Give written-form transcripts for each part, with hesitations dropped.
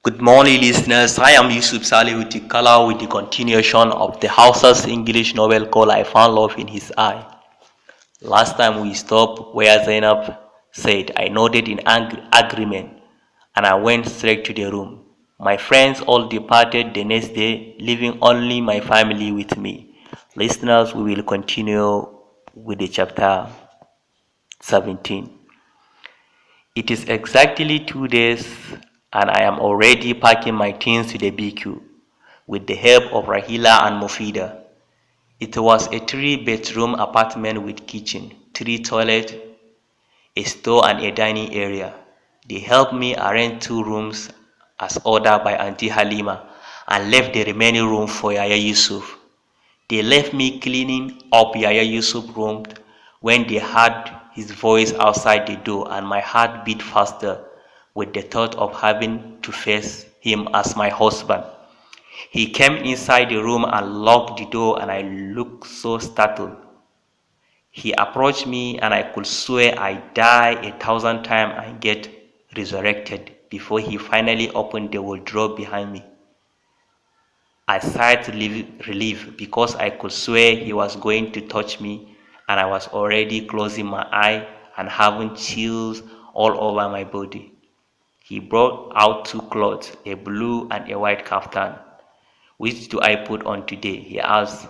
Good morning, listeners. I am Yusuf Saleh Utikala with the continuation of the Hausa's English novel called I Found Love in His Eye. Last time we stopped where Zainab said, I nodded in agreement and I went straight to the room. My friends all departed the next day, leaving only my family with me. Listeners, we will continue with the chapter 17. It is exactly 2 days and I am already packing my things to the BQ with the help of Rahila and Mufida. It was a 3-bedroom apartment with kitchen, 3 toilets, a store and a dining area. They helped me arrange 2 rooms as ordered by Auntie Halima and left the remaining room for Yaya Yusuf. They left me cleaning up Yaya Yusuf's room when they heard his voice outside the door, and my heart beat faster with the thought of having to face him as my husband. He came inside the room and locked the door, and I looked so startled. He approached me and I could swear I'd die 1,000 times and get resurrected before he finally opened the wardrobe behind me. I sighed relief because I could swear he was going to touch me, and I was already closing my eye and having chills all over my body. He brought out 2 clothes, a blue and a white kaftan. Which do I put on today? He asked.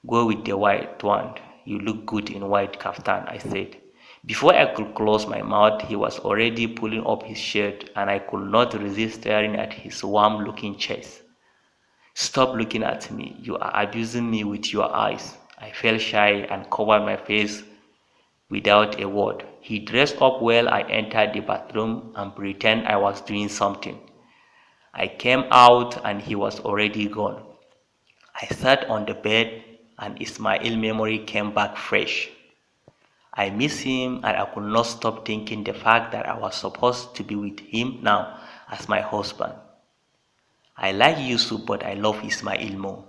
Go with the white one. You look good in white kaftan, I said. Before I could close my mouth, he was already pulling up his shirt, and I could not resist staring at his warm-looking chest. Stop looking at me. You are abusing me with your eyes. I felt shy and covered my face without a word. He dressed up well. I entered the bathroom and pretended I was doing something. I came out and he was already gone. I sat on the bed and Ismail's memory came back fresh. I miss him and I could not stop thinking the fact that I was supposed to be with him now as my husband. I like Yusuf, but I love Ismail more.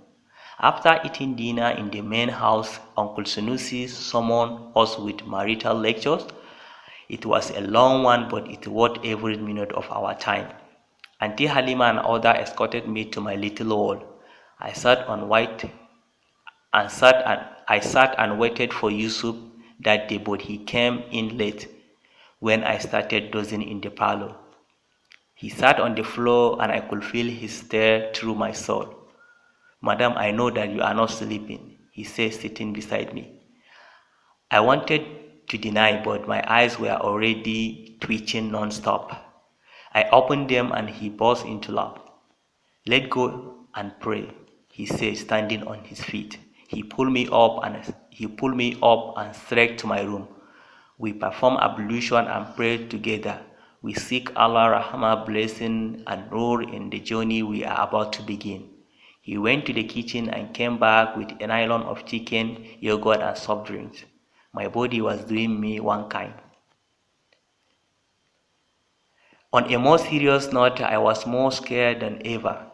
After eating dinner in the main house, Uncle Sunusi summoned us with marital lectures. It was a long one, but it worth every minute of our time. Auntie Halima and others escorted me to my little wall. I sat and waited for Yusuf that day, but he came in late when I started dozing in the parlor. He sat on the floor and I could feel his stare through my soul. Madam, I know that you are not sleeping, he said, sitting beside me. I wanted to deny, but my eyes were already twitching non-stop. I opened them and he burst into laugh. Let go and pray, he said, standing on his feet. He pulled me up and straight to my room. We performed ablution and prayed together. We seek Allah's Rahmah blessing and nur in the journey we are about to begin. He went to the kitchen and came back with a nylon of chicken, yogurt and soft drinks. My body was doing me one kind. On a more serious note, I was more scared than ever.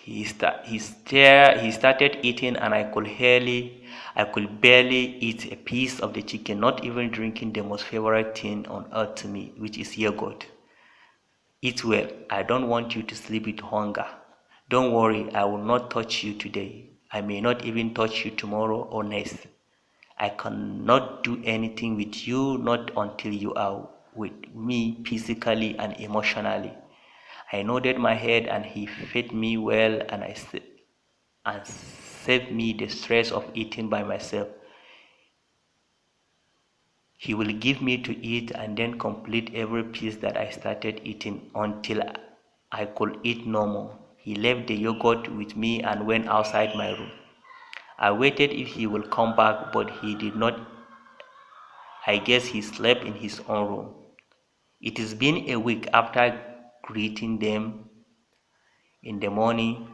He started eating and I could barely eat a piece of the chicken, not even drinking the most favorite thing on earth to me, which is yogurt. Eat well. I don't want you to sleep with hunger. Don't worry, I will not touch you today. I may not even touch you tomorrow or next. I cannot do anything with you, not until you are with me physically and emotionally. I nodded my head and he fed me well and saved me the stress of eating by myself. He will give me to eat and then complete every piece that I started eating until I could eat no more. He left the yogurt with me and went outside my room. I waited if he will come back, but he did not. I guess he slept in his own room. It has been a week after greeting them in the morning.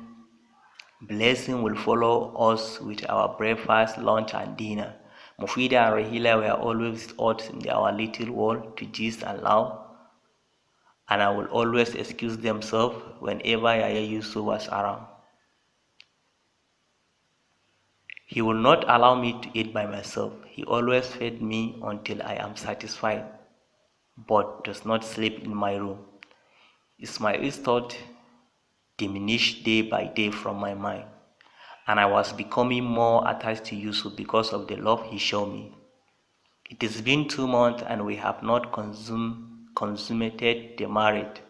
Blessing will follow us with our breakfast, lunch, and dinner. Mufida and Rahila were always out in our little world to gist and laugh, and I will always excuse themselves whenever Yaya Yusuf was around. He will not allow me to eat by myself. He always fed me until I am satisfied, but does not sleep in my room. Ismail thought diminished day by day from my mind, and I was becoming more attached to Yusuf because of the love he showed me. It has been 2 months and we have not consummated the marriage.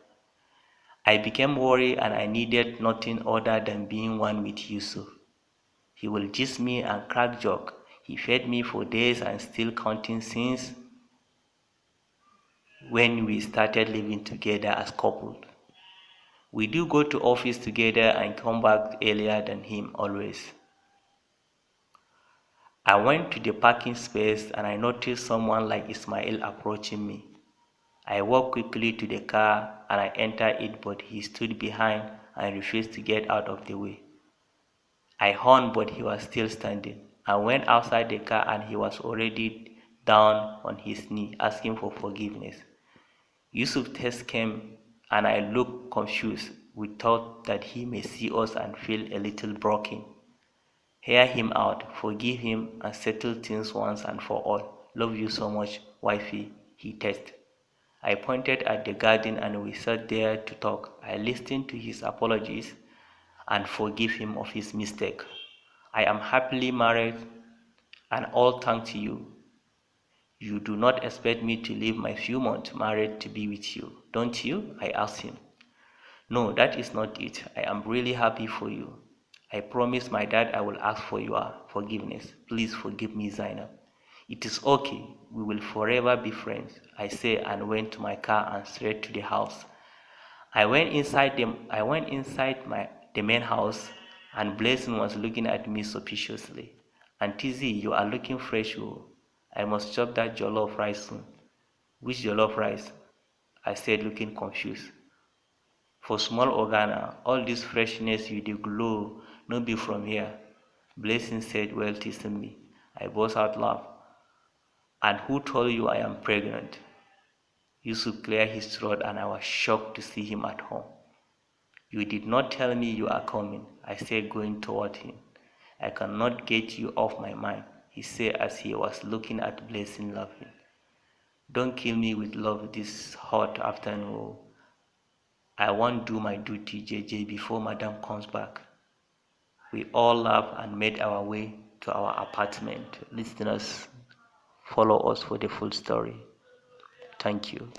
I became worried and I needed nothing other than being one with Yusuf. He will gist me and crack joke. He fed me for days and still counting since when we started living together as couple. We do go to office together and come back earlier than him always. I went to the parking space and I noticed someone like Ismail approaching me. I walked quickly to the car and I entered it, but he stood behind and refused to get out of the way. I horned, but he was still standing. I went outside the car and he was already down on his knee asking for forgiveness. Yusuf's test came and I looked confused. We thought that he may see us and feel a little broken. Hear him out, forgive him, and settle things once and for all. Love you so much, wifey, he texted. I pointed at the garden and we sat there to talk. I listened to his apologies and forgive him of his mistake. I am happily married and all thanks to you. You do not expect me to leave my few months married to be with you, don't you? I asked him. No, that is not it. I am really happy for you. I promised my dad I will ask for your forgiveness. Please forgive me, Zainab. It is okay. We will forever be friends, I said and went to my car and straight to the house. I went inside the main house and Blessing was looking at me suspiciously. Auntie Z, you are looking fresh. Oh. I must chop that jollof rice soon. Which jollof rice? I said looking confused. For small organa, all this freshness you dey glow no be from here. Blessing said while teasing me. I burst out laugh. And who told you I am pregnant? Yusuf cleared his throat and I was shocked to see him at home. You did not tell me you are coming, I said going toward him. I cannot get you off my mind, he said as he was looking at Blessing laughing. Don't kill me with love this hot afternoon. I won't do my duty, JJ, before Madam comes back. We all laughed and made our way to our apartment. Listeners, follow us for the full story. Thank you.